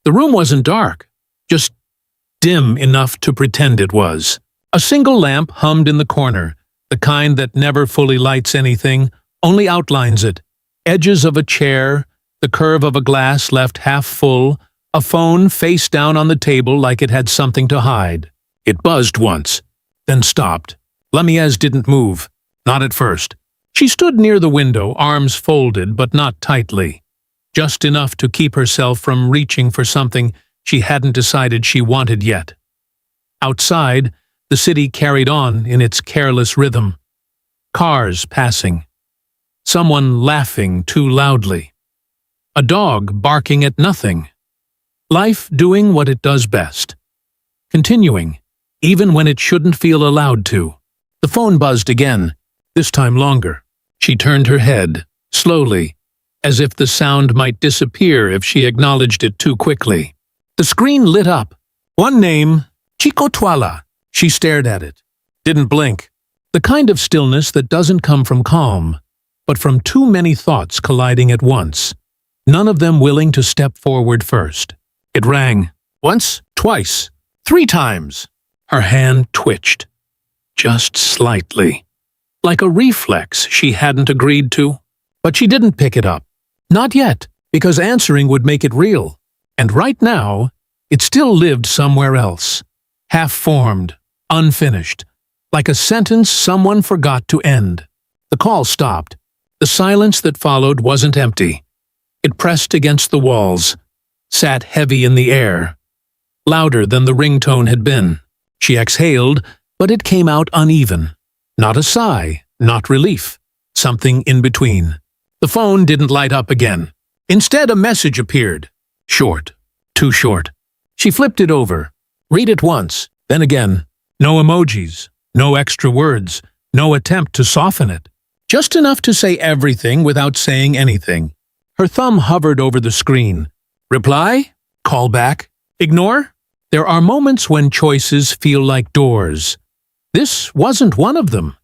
The room wasn't dark, just dim enough to pretend it was. A single lamp hummed in the corner, the kind that never fully lights anything, only outlines it. Edges of a chair, the curve of a glass left half full, a phone face down on the table like it had something to hide. It buzzed once, then stopped. Lamiez didn't move, not at first. She stood near the window, arms folded but not tightly, just enough to keep herself from reaching for something she hadn't decided she wanted yet. Outside, the city carried on in its careless rhythm. Cars passing. Someone laughing too loudly. A dog barking at nothing. Life doing what it does best. Continuing, even when it shouldn't feel allowed to. The phone buzzed again, this time longer. She turned her head, slowly, as if the sound might disappear if she acknowledged it too quickly. The screen lit up. One name, Chicco Twala. She stared at it. Didn't blink. The kind of stillness that doesn't come from calm, but from too many thoughts colliding at once, none of them willing to step forward first. It rang. Once, twice, 3 times. Her hand twitched. Just slightly. Like a reflex she hadn't agreed to. But she didn't pick it up. Not yet, because answering would make it real. And right now, it still lived somewhere else. Half-formed, unfinished. Like a sentence someone forgot to end. The call stopped. The silence that followed wasn't empty. It pressed against the walls, sat heavy in the air. Louder than the ringtone had been. She exhaled, but it came out uneven. Not a sigh, not relief. Something in between. The phone didn't light up again. Instead, a message appeared. Short. Too short. She flipped it over. Read it once, then again. No emojis, no extra words, no attempt to soften it. Just enough to say everything without saying anything. Her thumb hovered over the screen. Reply? Call back? Ignore? There are moments when choices feel like doors. This wasn't one of them.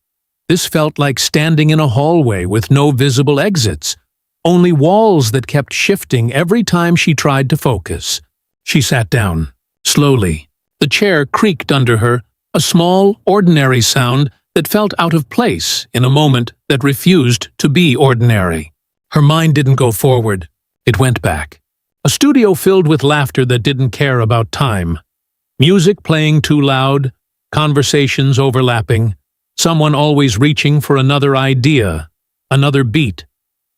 This felt like standing in a hallway with no visible exits, only walls that kept shifting every time she tried to focus. She sat down, slowly. The chair creaked under her, a small, ordinary sound that felt out of place in a moment that refused to be ordinary. Her mind didn't go forward. It went back. A studio filled with laughter that didn't care about time. Music playing too loud, conversations overlapping, someone always reaching for another idea, another beat,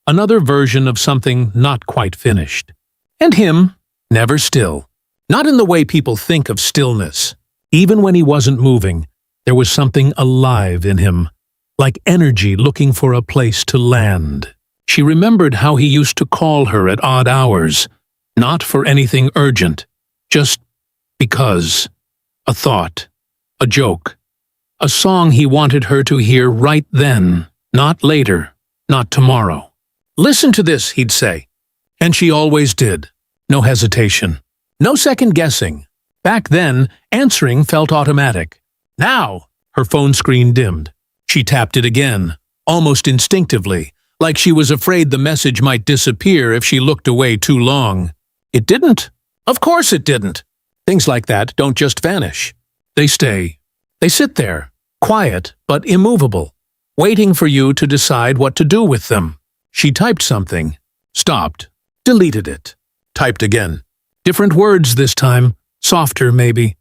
another version of something not quite finished. And him, never still. Not in the way people think of stillness. Even when he wasn't moving, there was something alive in him, like energy looking for a place to land. She remembered how he used to call her at odd hours, not for anything urgent, just because. A thought, a joke, a song he wanted her to hear right then, not later, not tomorrow. Listen to this, he'd say. And she always did. No hesitation. No second guessing. Back then, answering felt automatic. Now, her phone screen dimmed. She tapped it again, almost instinctively, like she was afraid the message might disappear if she looked away too long. It didn't. Of course it didn't. Things like that don't just vanish. They stay. They sit there, quiet but immovable, waiting for you to decide what to do with them. She typed something, stopped, deleted it, typed again. Different words this time, softer maybe.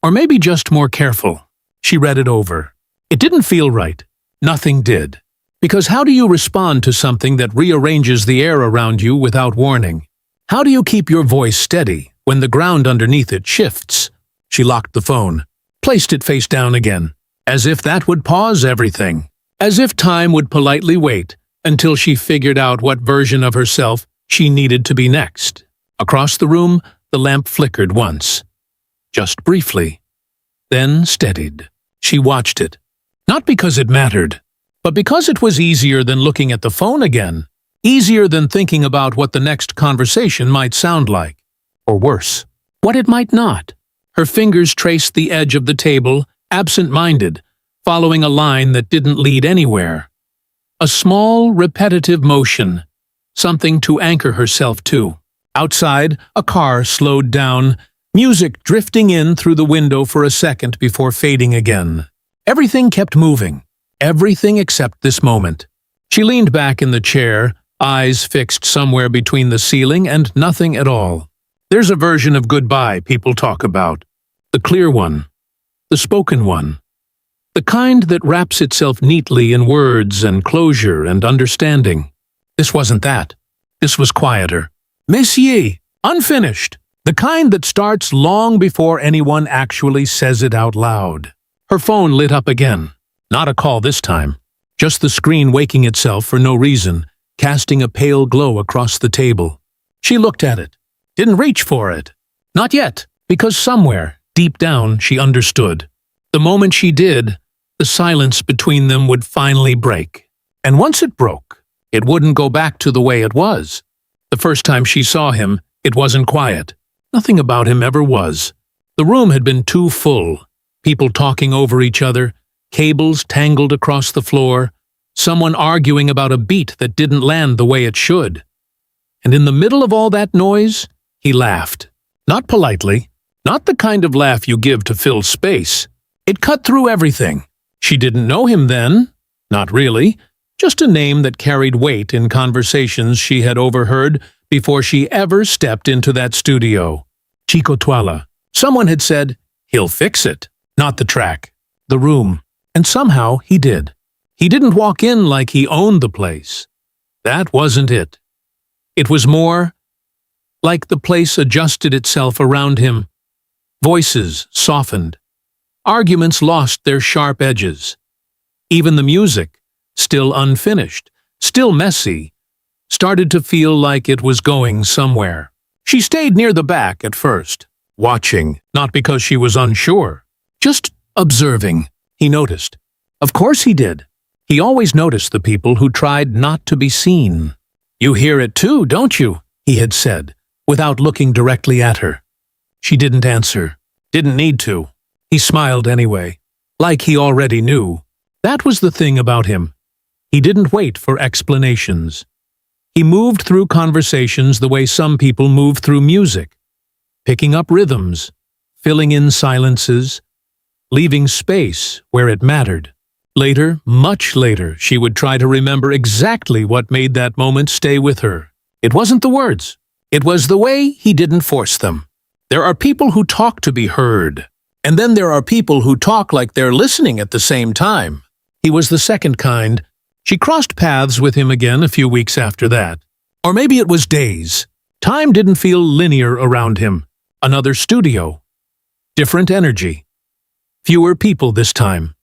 Or maybe just more careful. She read it over. It didn't feel right. Nothing did. Because how do you respond to something that rearranges the air around you without warning? How do you keep your voice steady when the ground underneath it shifts? She locked the phone, placed it face down again, as if that would pause everything, as if time would politely wait until she figured out what version of herself she needed to be next. Across the room, the lamp flickered once, just briefly, then steadied. She watched it, not because it mattered, but because it was easier than looking at the phone again, easier than thinking about what the next conversation might sound like, or worse, what it might not. Her fingers traced the edge of the table, absent-minded, following a line that didn't lead anywhere. A small, repetitive motion, something to anchor herself to. Outside, a car slowed down, music drifting in through the window for a second before fading again. Everything kept moving. Everything except this moment. She leaned back in the chair, eyes fixed somewhere between the ceiling and nothing at all. There's a version of goodbye people talk about. The clear one. The spoken one. The kind that wraps itself neatly in words and closure and understanding. This wasn't that. This was quieter. Messier, unfinished. The kind that starts long before anyone actually says it out loud. Her phone lit up again. Not a call this time. Just the screen waking itself for no reason, casting a pale glow across the table. She looked at it. Didn't reach for it. Not yet, because somewhere, deep down, she understood. The moment she did, the silence between them would finally break. And once it broke, it wouldn't go back to the way it was. The first time she saw him, it wasn't quiet. Nothing about him ever was. The room had been too full. People talking over each other, cables tangled across the floor, someone arguing about a beat that didn't land the way it should. And in the middle of all that noise, he laughed. Not politely, not the kind of laugh you give to fill space. It cut through everything. She didn't know him then. Not really. Just a name that carried weight in conversations she had overheard before she ever stepped into that studio. Chicco Twala. Someone had said, he'll fix it. Not the track. The room. And somehow he did. He didn't walk in like he owned the place. That wasn't it. It was more like the place adjusted itself around him. Voices softened. Arguments lost their sharp edges. Even the music, still unfinished, still messy, started to feel like it was going somewhere. She stayed near the back at first, watching, not because she was unsure, just observing. He noticed. Of course he did. He always noticed the people who tried not to be seen. You hear it too, don't you? He had said, without looking directly at her. She didn't answer. Didn't need to. He smiled anyway, like he already knew. That was the thing about him. He didn't wait for explanations. He moved through conversations the way some people move through music, picking up rhythms, filling in silences, leaving space where it mattered. Later, much later, she would try to remember exactly what made that moment stay with her. It wasn't the words. It was the way he didn't force them. There are people who talk to be heard, and then there are people who talk like they're listening at the same time. He was the second kind. She crossed paths with him again a few weeks after that. Or maybe it was days. Time didn't feel linear around him. Another studio. Different energy. Fewer people this time.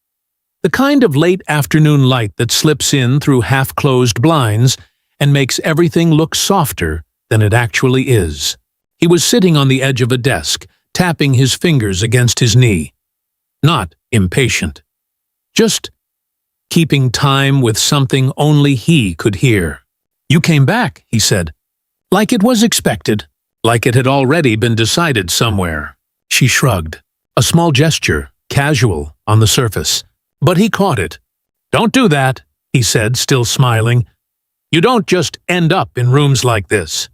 The kind of late afternoon light that slips in through half-closed blinds and makes everything look softer than it actually is. He was sitting on the edge of a desk, tapping his fingers against his knee. Not impatient. Just keeping time with something only he could hear. You came back, he said. Like it was expected. Like it had already been decided somewhere. She shrugged. A small gesture, casual, on the surface. But he caught it. Don't do that, he said, still smiling. You don't just end up in rooms like this.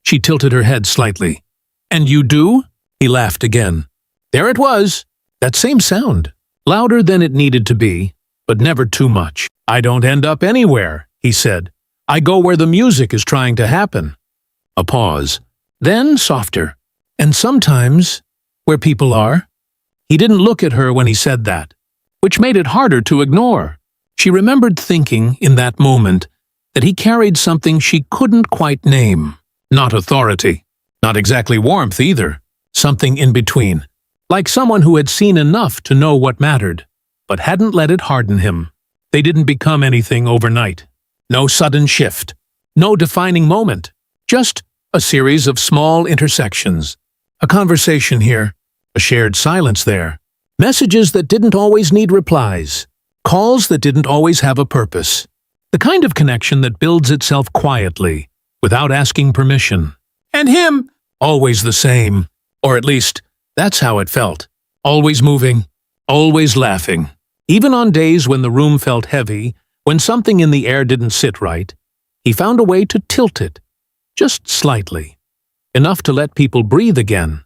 She tilted her head slightly. And you do? He laughed again. There it was. That same sound. Louder than it needed to be, but never too much. I don't end up anywhere, he said. I go where the music is trying to happen. A pause. Then softer. And sometimes, where people are. He didn't look at her when he said that, which made it harder to ignore. She remembered thinking, in that moment, that he carried something she couldn't quite name. Not authority. Not exactly warmth either. Something in between. Like someone who had seen enough to know what mattered, but hadn't let it harden him. They didn't become anything overnight. No sudden shift. No defining moment. Just a series of small intersections. A conversation here. A shared silence there. Messages that didn't always need replies. Calls that didn't always have a purpose. The kind of connection that builds itself quietly, without asking permission. And him, always the same. Or at least, that's how it felt. Always moving, always laughing. Even on days when the room felt heavy, when something in the air didn't sit right, he found a way to tilt it, just slightly. enough to let people breathe again.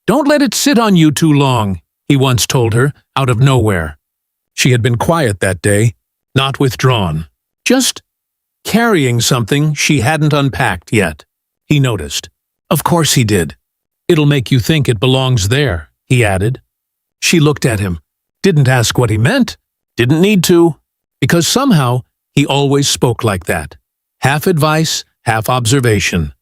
"Don't let it sit on you too long," he once told her, out of nowhere. She had been quiet that day, not withdrawn, just carrying something she hadn't unpacked yet. He noticed. "Of course he did. It'll make you think it belongs there," he added. She looked at him, didn't ask what he meant, didn't need to, because somehow he always spoke like that. Half advice, half observation.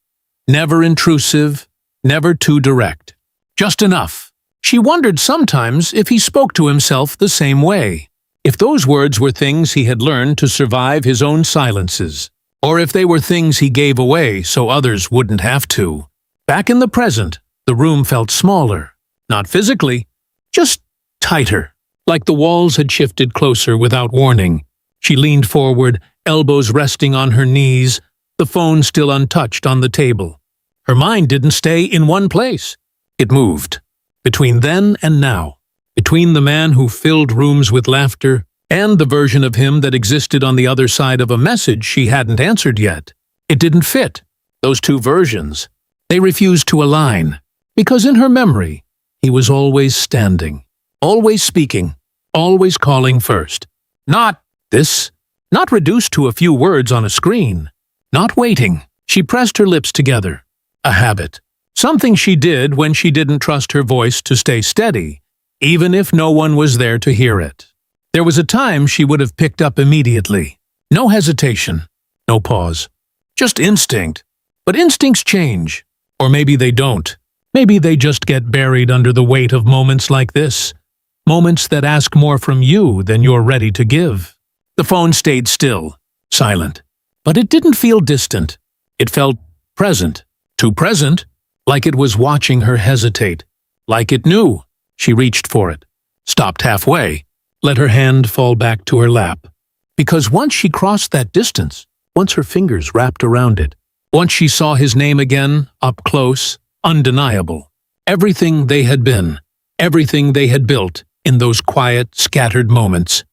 Never intrusive, never too direct. Just enough. She wondered sometimes if he spoke to himself the same way. If those words were things he had learned to survive his own silences, or if they were things he gave away so others wouldn't have to. Back in the present, the room felt smaller. Not physically, just tighter, like the walls had shifted closer without warning. She leaned forward, elbows resting on her knees, the phone still untouched on the table. Her mind didn't stay in one place. It moved. Between then and now. Between the man who filled rooms with laughter and the version of him that existed on the other side of a message she hadn't answered yet. It didn't fit. Those two versions. They refused to align. Because in her memory, he was always standing, always speaking, always calling first. Not this. Not reduced to a few words on a screen. Not waiting. She pressed her lips together. A habit. Something she did when she didn't trust her voice to stay steady, even if no one was there to hear it. There was a time she would have picked up immediately. No hesitation. No pause. Just instinct. But instincts change. Or maybe they don't. Maybe they just get buried under the weight of moments like this. Moments that ask more from you than you're ready to give. The phone stayed still, silent. But it didn't feel distant. It felt present. Too present, like it was watching her hesitate. Like it knew. She reached for it. Stopped halfway. Let her hand fall back to her lap. Because once she crossed that distance, once her fingers wrapped around it, once she saw his name again, up close, undeniable. Everything they had been, everything they had built in those quiet, scattered moments,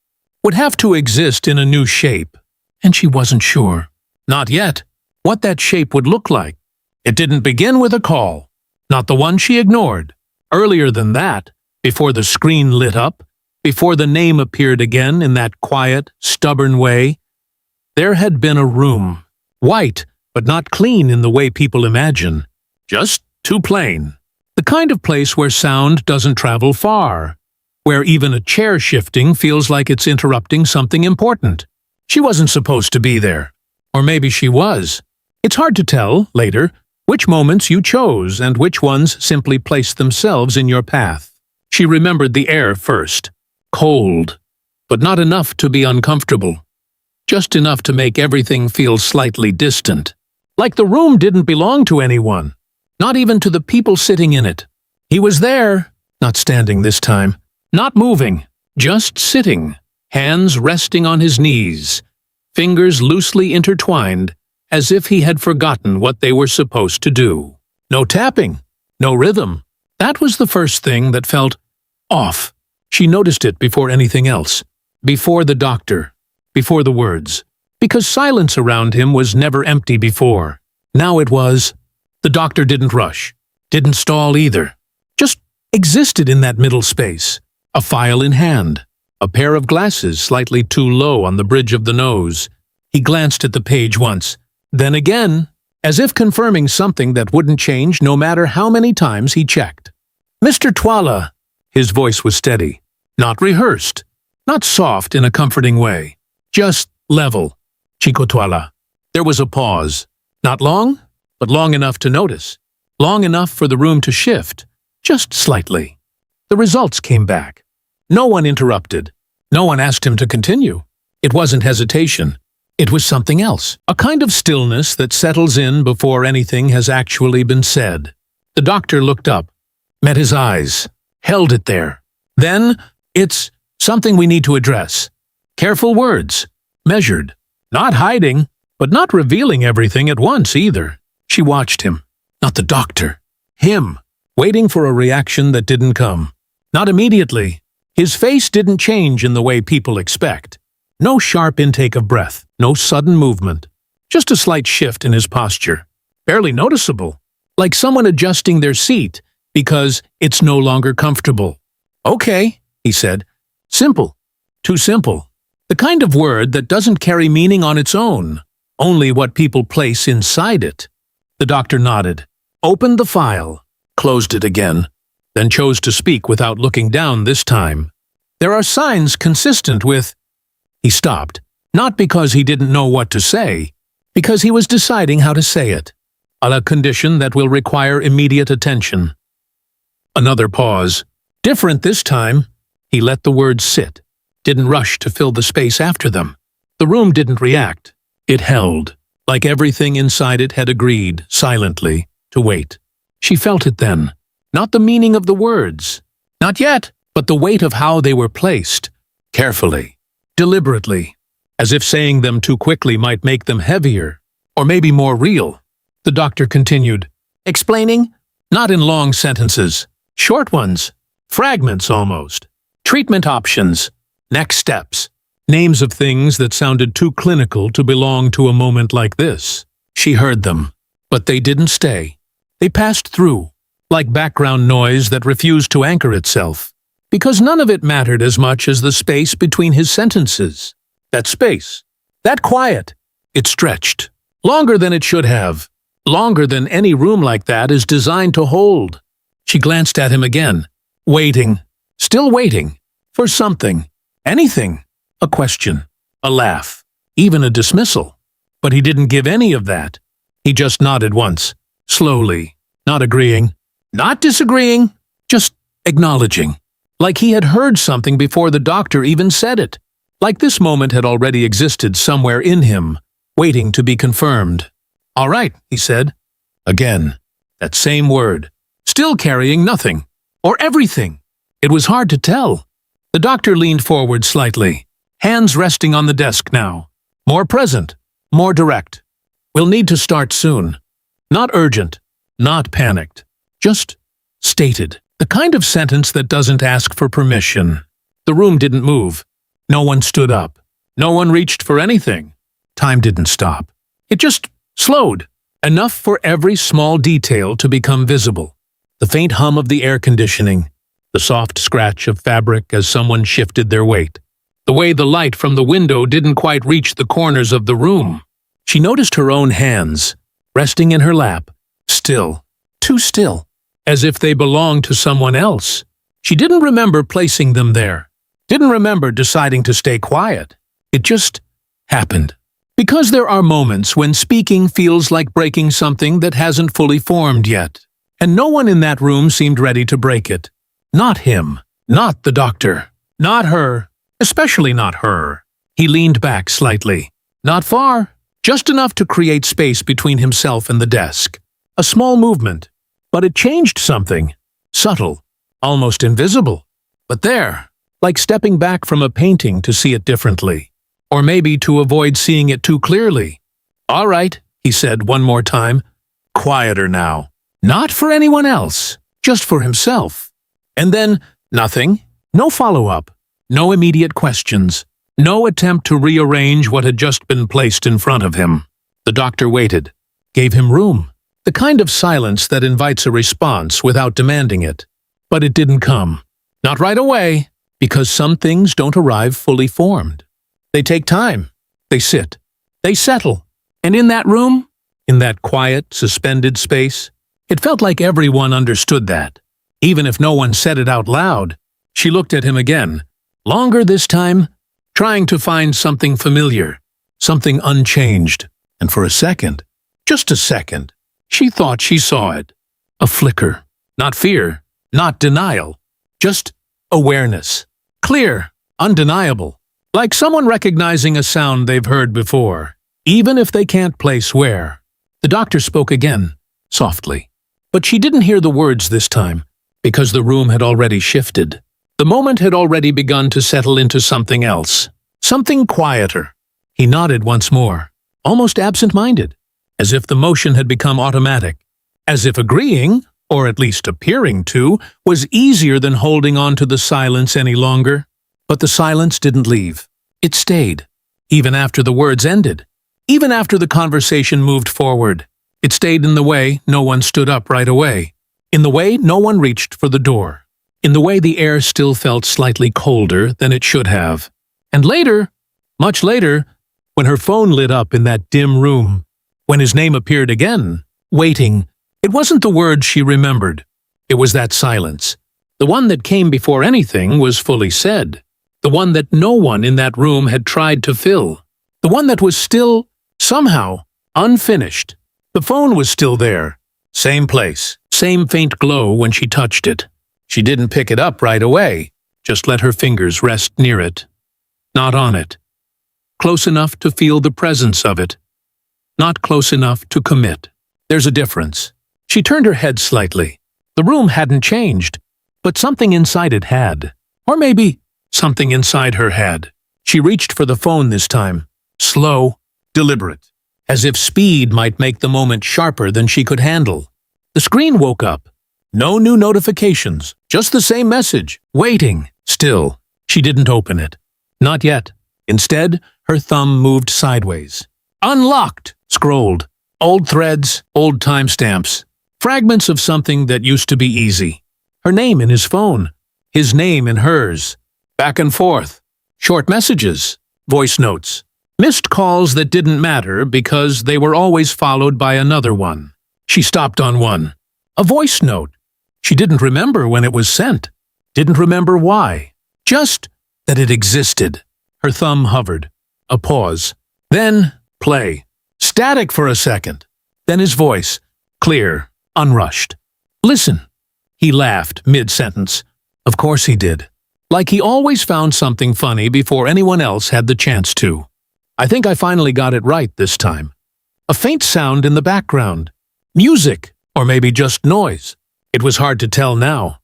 would have to exist in a new shape. And she wasn't sure, not yet, what that shape would look like. It didn't begin with a call, not the one she ignored. Earlier than that, before the screen lit up, before the name appeared again in that quiet, stubborn way, there had been a room, white, but not clean in the way people imagine. Just too plain. The kind of place where sound doesn't travel far, where even a chair shifting feels like it's interrupting something important. She wasn't supposed to be there. Or maybe she was. It's hard to tell, later, which moments you chose and which ones simply placed themselves in your path. She remembered the air first. Cold, but not enough to be uncomfortable. Just enough to make everything feel slightly distant. Like the room didn't belong to anyone. Not even to the people sitting in it. He was there, not standing this time, not moving, just sitting, hands resting on his knees, fingers loosely intertwined, as if he had forgotten what they were supposed to do. No tapping, no rhythm. That was the first thing that felt off. She noticed it before anything else, before the doctor, before the words, because silence around him was never empty before. Now it was. The doctor didn't rush, didn't stall either, just existed in that middle space, a file in hand, a pair of glasses slightly too low on the bridge of the nose. He glanced at the page once, then again, as if confirming something that wouldn't change no matter how many times he checked. "Mr. Twala," his voice was steady, not rehearsed, not soft in a comforting way, just level. "Chicco Twala." There was a pause, not long, but long enough to notice, long enough for the room to shift, just slightly. The results came back. No one interrupted. No one asked him to continue. It wasn't hesitation. It was something else, a kind of stillness that settles in before anything has actually been said. The doctor looked up, met his eyes, held it there. Then, "It's something we need to address." Careful words, measured, not hiding, but not revealing everything at once either. She watched him, not the doctor, him, waiting for a reaction that didn't come. Not immediately. His face didn't change in the way people expect. No sharp intake of breath, no sudden movement. Just a slight shift in his posture. Barely noticeable, like someone adjusting their seat because it's no longer comfortable. "Okay," he said. "Simple. Too simple. The kind of word that doesn't carry meaning on its own, only what people place inside it." The doctor nodded, opened the file, closed it again, then chose to speak without looking down this time. "There are signs consistent with—" He stopped, not because he didn't know what to say, because he was deciding how to say it, on a condition that will require immediate attention. Another pause. Different this time. He let the words sit, didn't rush to fill the space after them. The room didn't react. It held, like everything inside it had agreed, silently, to wait. She felt it then. Not the meaning of the words. Not yet, but the weight of how they were placed. Carefully. Deliberately. As if saying them too quickly might make them heavier, or maybe more real. The doctor continued, explaining, not in long sentences, short ones, fragments almost, treatment options, next steps, names of things that sounded too clinical to belong to a moment like this. She heard them, but they didn't stay. They passed through, like background noise that refused to anchor itself, because none of it mattered as much as the space between his sentences. That space, that quiet, it stretched, longer than it should have, longer than any room like that is designed to hold. She glanced at him again, waiting, still waiting, for something, anything, a question, a laugh, even a dismissal. But he didn't give any of that. He just nodded once, slowly, not agreeing, not disagreeing, just acknowledging, like he had heard something before the doctor even said it, like this moment had already existed somewhere in him, waiting to be confirmed. "All right," he said. Again, that same word, still carrying nothing, or everything. It was hard to tell. The doctor leaned forward slightly, hands resting on the desk now, more present, more direct. "We'll need to start soon. Not urgent, not panicked, just stated. The kind of sentence that doesn't ask for permission." The room didn't move. No one stood up. No one reached for anything. Time didn't stop. It just slowed, enough for every small detail to become visible. The faint hum of the air conditioning, the soft scratch of fabric as someone shifted their weight, the way the light from the window didn't quite reach the corners of the room. She noticed her own hands, resting in her lap, still, too still, as if they belonged to someone else. She didn't remember placing them there, didn't remember deciding to stay quiet. It just happened. Because there are moments when speaking feels like breaking something that hasn't fully formed yet, and no one in that room seemed ready to break it. Not him, not the doctor, not her, especially not her. He leaned back slightly. Not far, just enough to create space between himself and the desk. A small movement, but it changed something. Subtle, almost invisible. But there, like stepping back from a painting to see it differently. Or maybe to avoid seeing it too clearly. "All right," he said one more time. Quieter now. Not for anyone else, just for himself. And then, nothing. No follow-up. No immediate questions. No attempt to rearrange what had just been placed in front of him. The doctor waited. Gave him room. The kind of silence that invites a response without demanding it. But it didn't come. Not right away, because some things don't arrive fully formed. They take time. They sit. They settle. And in that room, in that quiet, suspended space, it felt like everyone understood that. Even if no one said it out loud. She looked at him again, longer this time, trying to find something familiar, something unchanged. And for a second, just a second, she thought she saw it. A flicker. Not fear, not denial, just awareness. Clear, undeniable. Like someone recognizing a sound they've heard before, even if they can't place where. The doctor spoke again, softly. But she didn't hear the words this time, because the room had already shifted. The moment had already begun to settle into something else, something quieter. He nodded once more, almost absent-minded, as if the motion had become automatic, as if agreeing, or at least appearing to, was easier than holding on to the silence any longer. But the silence didn't leave. It stayed, even after the words ended, even after the conversation moved forward. It stayed in the way no one stood up right away. In the way no one reached for the door. In the way the air still felt slightly colder than it should have. And later, much later, when her phone lit up in that dim room, when his name appeared again, waiting, it wasn't the words she remembered. It was that silence. The one that came before anything was fully said. The one that no one in that room had tried to fill. The one that was still, somehow, unfinished. The phone was still there. Same place. Same faint glow when she touched it. She didn't pick it up right away. Just let her fingers rest near it. Not on it. Close enough to feel the presence of it. Not close enough to commit. There's a difference. She turned her head slightly. The room hadn't changed, but something inside it had. Or maybe something inside her had. She reached for the phone this time. Slow, deliberate. As if speed might make the moment sharper than she could handle. The screen woke up. No new notifications, just the same message, waiting. Still, she didn't open it. Not yet. Instead, her thumb moved sideways. Unlocked, scrolled. Old threads, old timestamps. Fragments of something that used to be easy. Her name in his phone. His name in hers. Back and forth. Short messages. Voice notes. Missed calls that didn't matter because they were always followed by another one. She stopped on one. A voice note. She didn't remember when it was sent. Didn't remember why. Just that it existed. Her thumb hovered. A pause. Then, play. Static for a second. Then his voice. Clear. Unrushed. Listen. He laughed mid-sentence. Of course he did. Like he always found something funny before anyone else had the chance to. I think I finally got it right this time. A faint sound in the background. Music. Or maybe just noise. It was hard to tell now.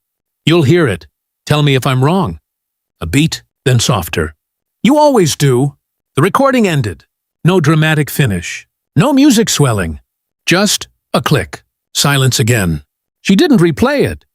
You'll hear it. Tell me if I'm wrong. A beat, then softer. You always do. The recording ended. No dramatic finish. No music swelling. Just a click. Silence again. She didn't replay it.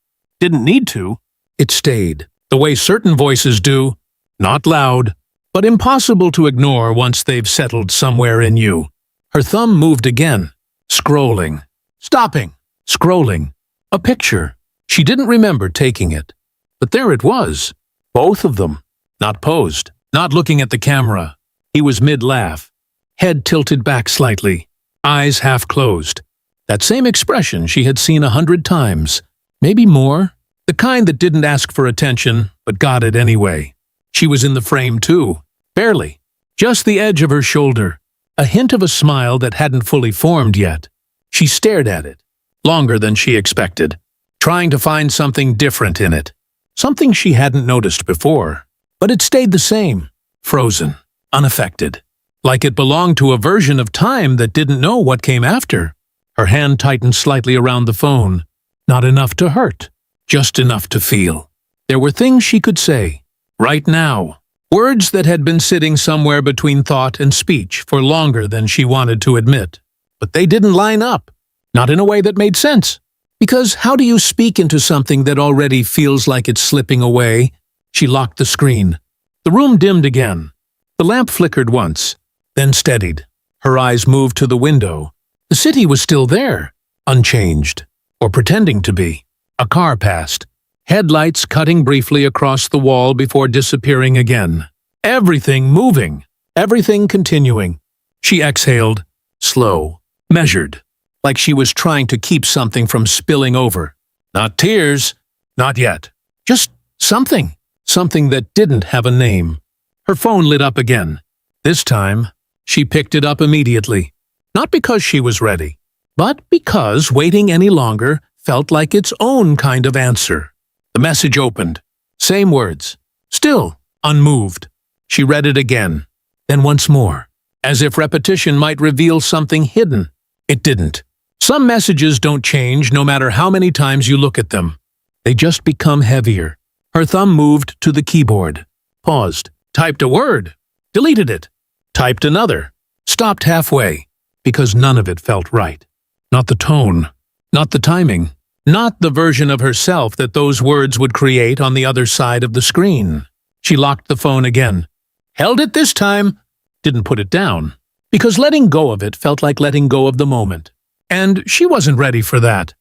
Didn't need to. It stayed. The way certain voices do. Not loud, but impossible to ignore once they've settled somewhere in you. Her thumb moved again. Scrolling. Stopping. Scrolling. A picture. She didn't remember taking it. But there it was. Both of them. Not posed. Not looking at the camera. He was mid-laugh. Head tilted back slightly. Eyes half closed. That same expression she had seen 100 times. Maybe more. The kind that didn't ask for attention, but got it anyway. She was in the frame too. Barely. Just the edge of her shoulder. A hint of a smile that hadn't fully formed yet. She stared at it. Longer than she expected. Trying to find something different in it. Something she hadn't noticed before. But it stayed the same. Frozen. Unaffected. Like it belonged to a version of time that didn't know what came after. Her hand tightened slightly around the phone. Not enough to hurt. Just enough to feel. There were things she could say. Right now. Words that had been sitting somewhere between thought and speech for longer than she wanted to admit. But they didn't line up. Not in a way that made sense. Because how do you speak into something that already feels like it's slipping away? She locked the screen. The room dimmed again. The lamp flickered once, then steadied. Her eyes moved to the window. The city was still there, unchanged, or pretending to be. A car passed, headlights cutting briefly across the wall before disappearing again. Everything moving, everything continuing. She exhaled, slow, measured, like she was trying to keep something from spilling over. Not tears, not yet. Just something, something that didn't have a name. Her phone lit up again. This time, she picked it up immediately. Not because she was ready, but because waiting any longer felt like its own kind of answer. The message opened. Same words. Still unmoved. She read it again. Then once more. As if repetition might reveal something hidden. It didn't. Some messages don't change no matter how many times you look at them. They just become heavier. Her thumb moved to the keyboard. Paused. Typed a word. Deleted it. Typed another. Stopped halfway. Because none of it felt right. Not the tone. Not the timing. Not the version of herself that those words would create on the other side of the screen. She locked the phone again. Held it this time. Didn't put it down. Because letting go of it felt like letting go of the moment. And she wasn't ready for that.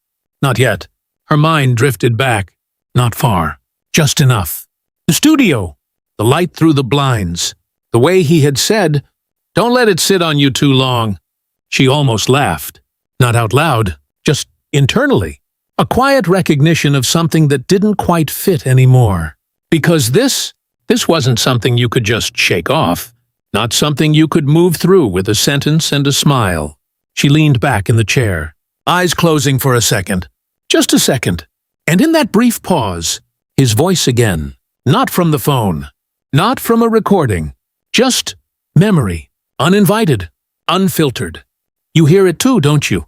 Not yet. Her mind drifted back. Not far. Just enough. The studio. The light through the blinds. The way he had said, "Don't let it sit on you too long." She almost laughed. Not out loud, just internally. A quiet recognition of something that didn't quite fit anymore. Because this wasn't something you could just shake off. Not something you could move through with a sentence and a smile. She leaned back in the chair, eyes closing for a second. Just a second. And in that brief pause, his voice again. Not from the phone. Not from a recording. Just memory. Uninvited. Unfiltered. You hear it too, don't you?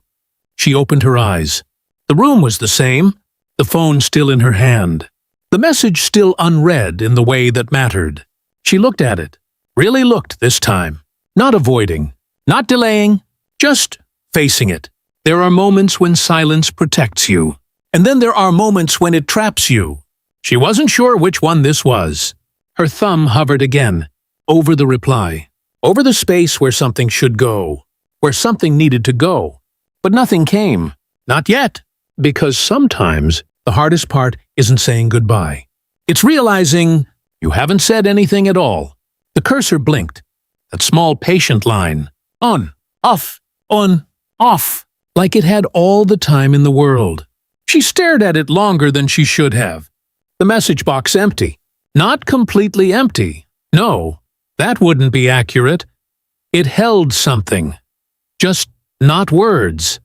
She opened her eyes. The room was the same. The phone still in her hand. The message still unread in the way that mattered. She looked at it. Really looked this time. Not avoiding. Not delaying. Just facing it. There are moments when silence protects you. And then there are moments when it traps you. She wasn't sure which one this was. Her thumb hovered again. Over the reply. Over the space where something should go. Where something needed to go. But nothing came. Not yet. Because sometimes the hardest part isn't saying goodbye. It's realizing you haven't said anything at all. The cursor blinked. That small patient line. On. Off. On. Off. Like it had all the time in the world. She stared at it longer than she should have. The message box empty. Not completely empty. No, that wouldn't be accurate. It held something. Just not words.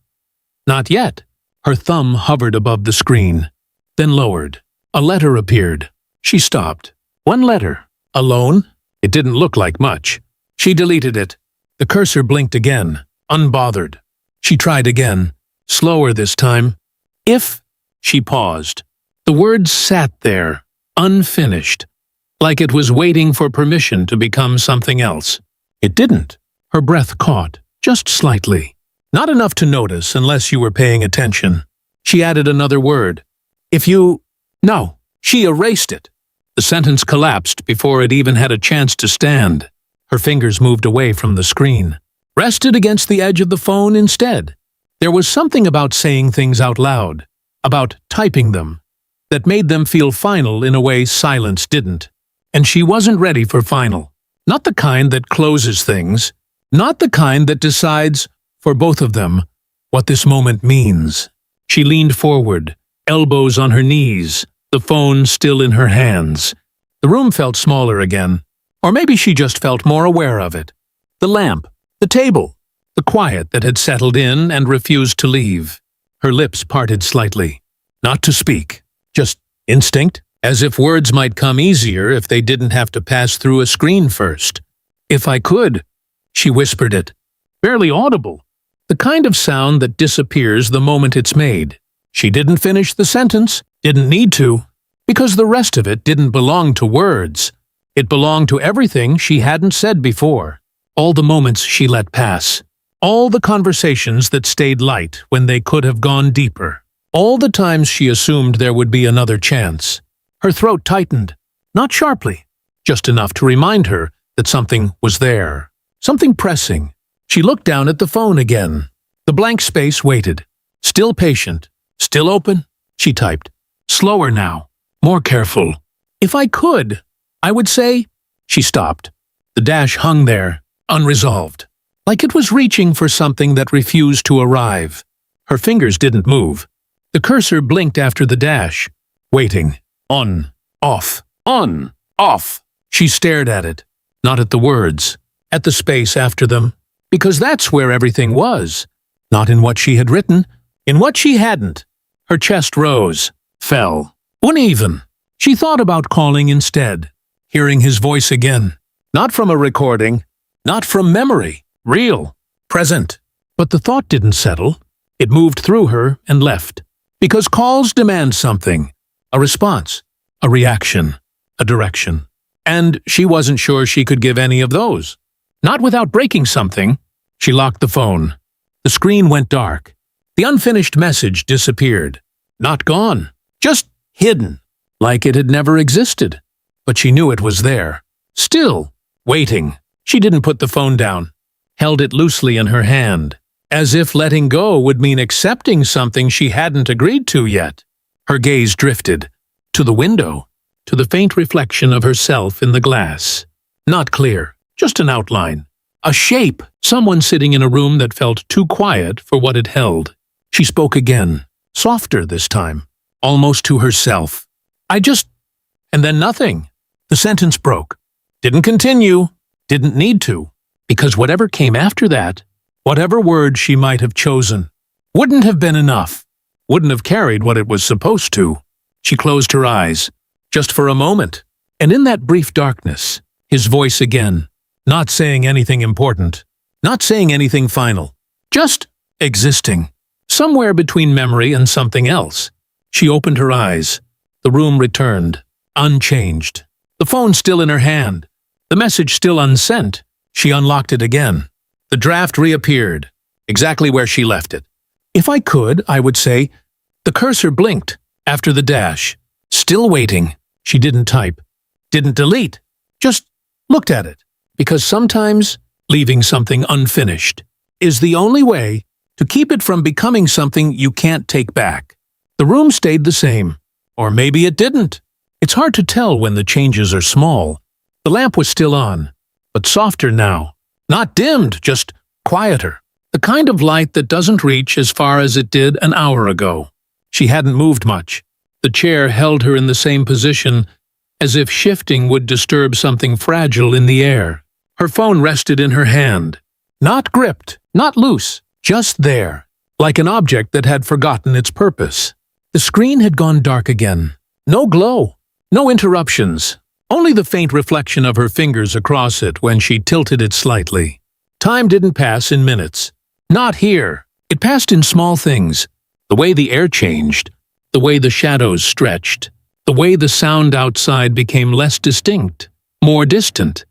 Not yet. Her thumb hovered above the screen. Then lowered. A letter appeared. She stopped. One letter. Alone? It didn't look like much. She deleted it. The cursor blinked again. Unbothered. She tried again. Slower this time. If. She paused. The words sat there, unfinished, like it was waiting for permission to become something else. It didn't. Her breath caught, just slightly. Not enough to notice unless you were paying attention. She added another word. If you... No. She erased it. The sentence collapsed before it even had a chance to stand. Her fingers moved away from the screen. Rested against the edge of the phone instead. There was something about saying things out loud, about typing them, that made them feel final in a way silence didn't. And she wasn't ready for final. Not the kind that closes things. Not the kind that decides, for both of them, what this moment means. She leaned forward, elbows on her knees, the phone still in her hands. The room felt smaller again. Or maybe she just felt more aware of it. The lamp, the table, the quiet that had settled in and refused to leave. Her lips parted slightly. Not to speak. Just instinct, as if words might come easier if they didn't have to pass through a screen first. If I could, she whispered it. Barely audible. The kind of sound that disappears the moment it's made. She didn't finish the sentence, didn't need to, because the rest of it didn't belong to words. It belonged to everything she hadn't said before. All the moments she let pass. All the conversations that stayed light when they could have gone deeper. All the times she assumed there would be another chance. Her throat tightened, not sharply, just enough to remind her that something was there. Something pressing. She looked down at the phone again. The blank space waited. Still patient. Still open? She typed. Slower now. More careful. If I could, I would say... She stopped. The dash hung there, unresolved. Like it was reaching for something that refused to arrive. Her fingers didn't move. The cursor blinked after the dash. Waiting. On. Off. On. Off. She stared at it. Not at the words. At the space after them. Because that's where everything was. Not in what she had written. In what she hadn't. Her chest rose. Fell. Uneven. She thought about calling instead. Hearing his voice again. Not from a recording. Not from memory. Real. Present. But the thought didn't settle. It moved through her and left. Because calls demand something. A response. A reaction. A direction. And she wasn't sure she could give any of those. Not without breaking something. She locked the phone. The screen went dark. The unfinished message disappeared. Not gone. Just hidden. Like it had never existed. But she knew it was there. Still. Waiting. She didn't put the phone down. Held it loosely in her hand. as if letting go would mean accepting something she hadn't agreed to yet. Her gaze drifted to the window, to the faint reflection of herself in the glass. Not clear, just an outline. A shape, someone sitting in a room that felt too quiet for what it held. She spoke again, softer this time, almost to herself. And then nothing. The sentence broke. Didn't continue, didn't need to, because whatever came after that, whatever word she might have chosen, wouldn't have been enough, wouldn't have carried what it was supposed to. She closed her eyes, just for a moment, and in that brief darkness, his voice again, not saying anything important, not saying anything final, just existing, somewhere between memory and something else. She opened her eyes. The room returned, unchanged. The phone still in her hand, the message still unsent. She unlocked it again. The draft reappeared, exactly where she left it. If I could, I would say. The cursor blinked after the dash. Still waiting. She didn't type, didn't delete, just looked at it. Because sometimes leaving something unfinished is the only way to keep it from becoming something you can't take back. The room stayed the same, or maybe it didn't. It's hard to tell when the changes are small. The lamp was still on, but softer now. Not dimmed, just quieter. The kind of light that doesn't reach as far as it did an hour ago. She hadn't moved much. The chair held her in the same position, as if shifting would disturb something fragile in the air. Her phone rested in her hand. Not gripped, not loose, just there, like an object that had forgotten its purpose. The screen had gone dark again. No glow, no interruptions, only the faint reflection of her fingers across it when she tilted it slightly. Time didn't pass in minutes. Not here. It passed in small things. The way the air changed, the way the shadows stretched, the way the sound outside became less distinct, more distant,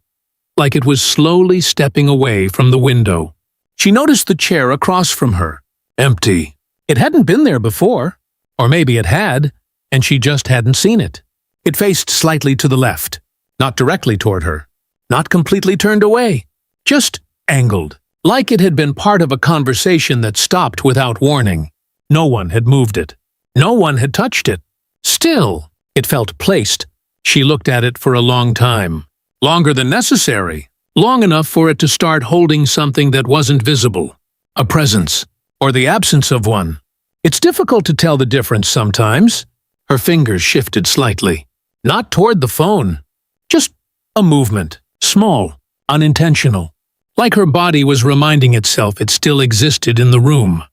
like it was slowly stepping away from the window. She noticed the chair across from her, empty. It hadn't been there before, or maybe it had, and she just hadn't seen it. It faced slightly to the left, not directly toward her, not completely turned away, just angled, like it had been part of a conversation that stopped without warning. No one had moved it. No one had touched it. Still, it felt placed. She looked at it for a long time. Longer than necessary. Long enough for it to start holding something that wasn't visible. A presence, or the absence of one. It's difficult to tell the difference sometimes. Her fingers shifted slightly. Not toward the phone. Just a movement. Small, unintentional. Like her body was reminding itself it still existed in the room.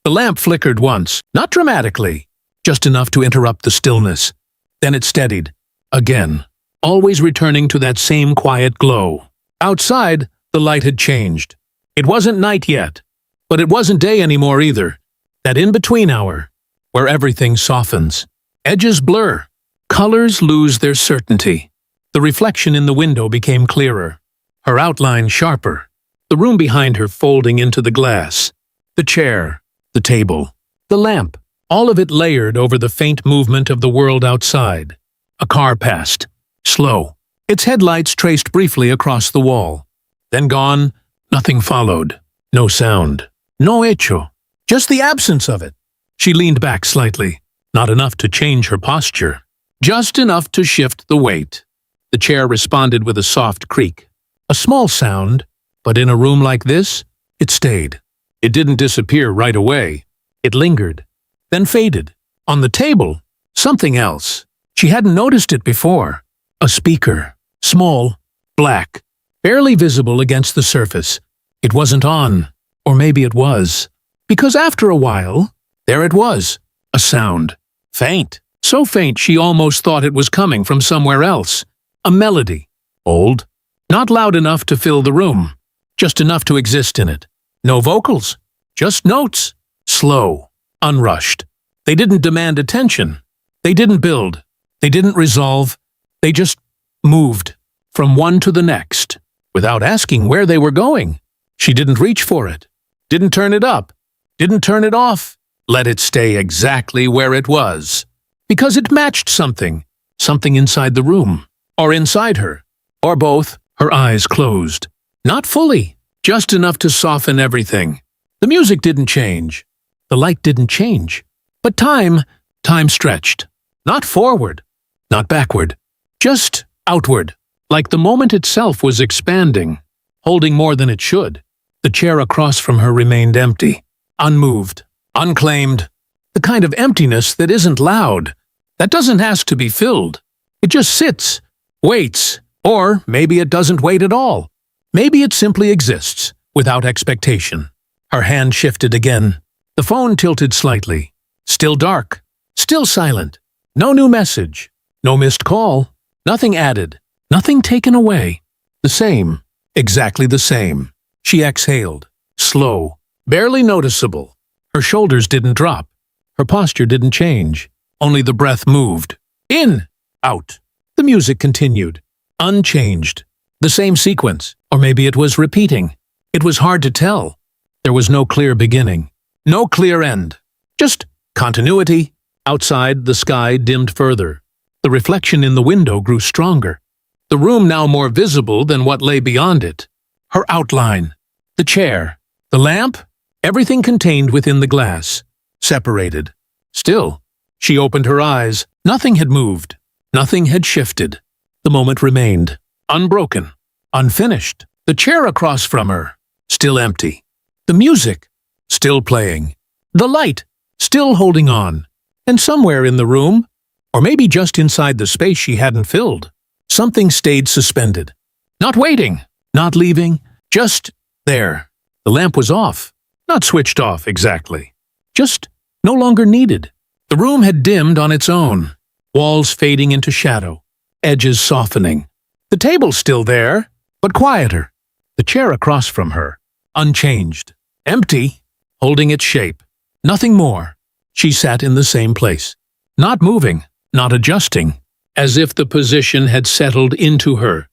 The lamp flickered once, not dramatically, just enough to interrupt the stillness. Then it steadied. Again. Always returning to that same quiet glow. Outside, the light had changed. It wasn't night yet, but it wasn't day anymore either. That in-between hour, where everything softens. Edges blur. Colors lose their certainty. The reflection in the window became clearer. Her outline sharper. The room behind her folding into the glass. The chair, the table, the lamp, all of it layered over the faint movement of the world outside. A car passed. Slow. Its headlights traced briefly across the wall. Then gone, nothing followed. No sound. No echo. Just the absence of it. She leaned back slightly. Not enough to change her posture. Just enough to shift the weight. The chair responded with a soft creak. A small sound, but in a room like this, it stayed. It didn't disappear right away. It lingered, then faded. On the table, something else. She hadn't noticed it before. A speaker. Small, black, barely visible against the surface. It wasn't on, or maybe it was. Because after a while, there it was. A sound. Faint. So faint she almost thought it was coming from somewhere else. A melody. Old. Not loud enough to fill the room. Just enough to exist in it. No vocals. Just notes. Slow. Unrushed. They didn't demand attention. They didn't build. They didn't resolve. They just moved from one to the next, without asking where they were going. She didn't reach for it. Didn't turn it up. Didn't turn it off. Let it stay exactly where it was. Because it matched something. Something inside the room. Or inside her. Or both. Her eyes closed. Not fully. Just enough to soften everything. The music didn't change. The light didn't change. But time stretched. Not forward, not backward, just outward, like the moment itself was expanding, holding more than it should. The chair across from her remained empty, unmoved, unclaimed, the kind of emptiness that isn't loud, that doesn't ask to be filled. It just sits, waits, or maybe it doesn't wait at all. Maybe it simply exists, without expectation. Her hand shifted again. The phone tilted slightly. Still dark, still silent. No new message, no missed call, nothing added, nothing taken away. The same, exactly the same. She exhaled, slow, barely noticeable. Her shoulders didn't drop. Her posture didn't change. Only the breath moved. In, out. The music continued, unchanged. The same sequence, or maybe it was repeating. It was hard to tell. There was no clear beginning, no clear end. Just continuity. Outside, the sky dimmed further. The reflection in the window grew stronger. The room now more visible than what lay beyond it. Her outline, the chair, the lamp, everything contained within the glass, separated. Still, she opened her eyes. Nothing had moved. Nothing had shifted. The moment remained, unbroken, unfinished. The chair across from her, still empty. The music, still playing. The light, still holding on. And somewhere in the room, or maybe just inside the space she hadn't filled, something stayed suspended. Not waiting, not leaving, just there. The lamp was off, not switched off exactly. Just no longer needed. The room had dimmed on its own, walls fading into shadow, edges softening. The table still there, but quieter. The chair across from her, unchanged, empty, holding its shape. Nothing more. She sat in the same place, not moving, not adjusting, as if the position had settled into her,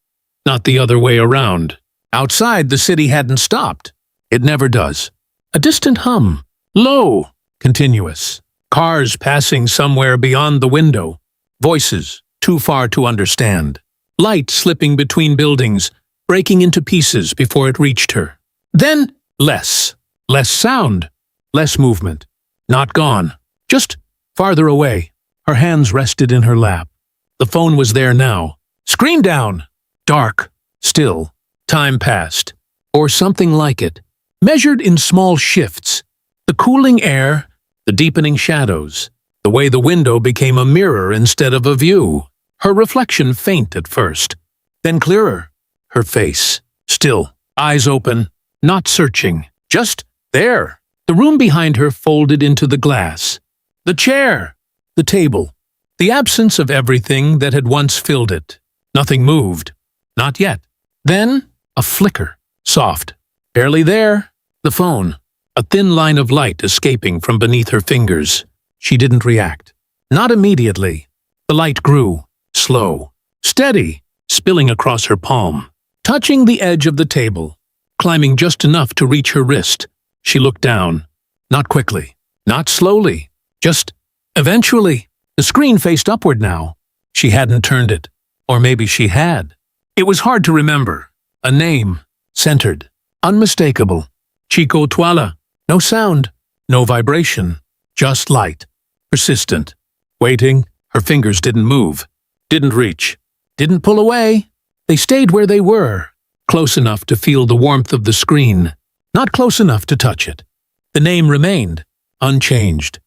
not the other way around. Outside, the city hadn't stopped. It never does. A distant hum, low, continuous. Cars passing somewhere beyond the window. Voices, too far to understand. Light slipping between buildings, breaking into pieces before it reached her. Then, less sound, less movement. Not gone, just farther away. Her hands rested in her lap. The phone was there now. Screen down. Dark. Still. Time passed. Or something like it. Measured in small shifts. The cooling air, the deepening shadows. The way the window became a mirror instead of a view. Her reflection faint at first. Then clearer. Her face. Still. Eyes open. Not searching. Just there. The room behind her folded into the glass. The chair, the table, the absence of everything that had once filled it. Nothing moved. Not yet. Then, a flicker, soft, barely there. The phone, a thin line of light escaping from beneath her fingers. She didn't react. Not immediately. The light grew, slow, steady, spilling across her palm, touching the edge of the table, climbing just enough to reach her wrist. She looked down. Not quickly, not slowly, just eventually. The screen faced upward now. She hadn't turned it. Or maybe she had. It was hard to remember. A name, centered, unmistakable. Chicco Twala. No sound, no vibration, just light. Persistent. Waiting. Her fingers didn't move, didn't reach, didn't pull away. They stayed where they were, close enough to feel the warmth of the screen. Not close enough to touch it. The name remained, unchanged.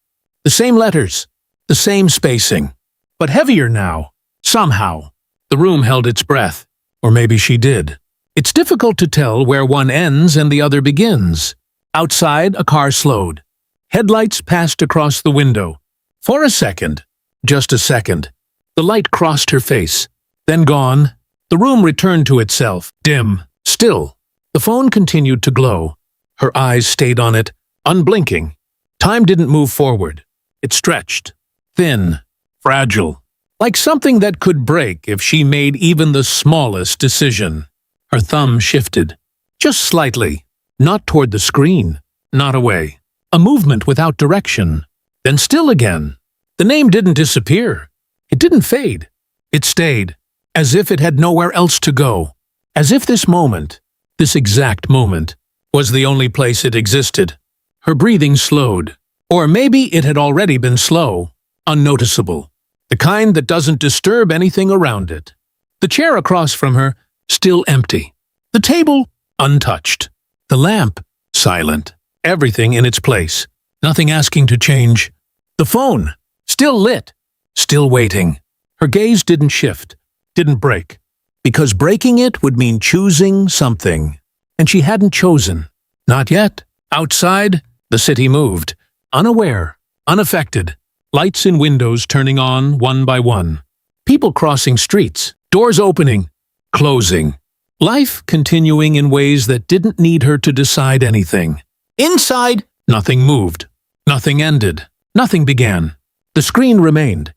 The same letters, the same spacing, but heavier now, somehow. The room held its breath, or maybe she did. It's difficult to tell where one ends and the other begins. Outside, a car slowed. Headlights passed across the window. For a second, just a second, the light crossed her face. Then gone, the room returned to itself, dim, still. The phone continued to glow. Her eyes stayed on it, unblinking. Time didn't move forward. It stretched, thin, fragile, like something that could break if she made even the smallest decision. Her thumb shifted, just slightly, not toward the screen, not away. A movement without direction, then still again. The name didn't disappear. It didn't fade. It stayed, as if it had nowhere else to go, as if this moment, this exact moment, was the only place it existed. Her breathing slowed. Or maybe it had already been slow, unnoticeable. The kind that doesn't disturb anything around it. The chair across from her, still empty. The table, untouched. The lamp, silent. Everything in its place. Nothing asking to change. The phone, still lit. Still waiting. Her gaze didn't shift, didn't break. Because breaking it would mean choosing something. And she hadn't chosen. Not yet. Outside, the city moved. Unaware, unaffected. Lights in windows turning on one by one. People crossing streets. Doors opening, closing. Life continuing in ways that didn't need her to decide anything. Inside, nothing moved. Nothing ended. Nothing began. The screen remained.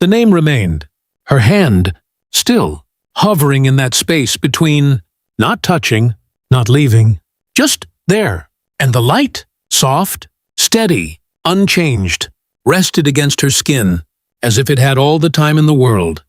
The name remained. Her hand, still, hovering in that space between not touching, not leaving, just there. And the light, soft, steady, unchanged, rested against her skin, as if it had all the time in the world.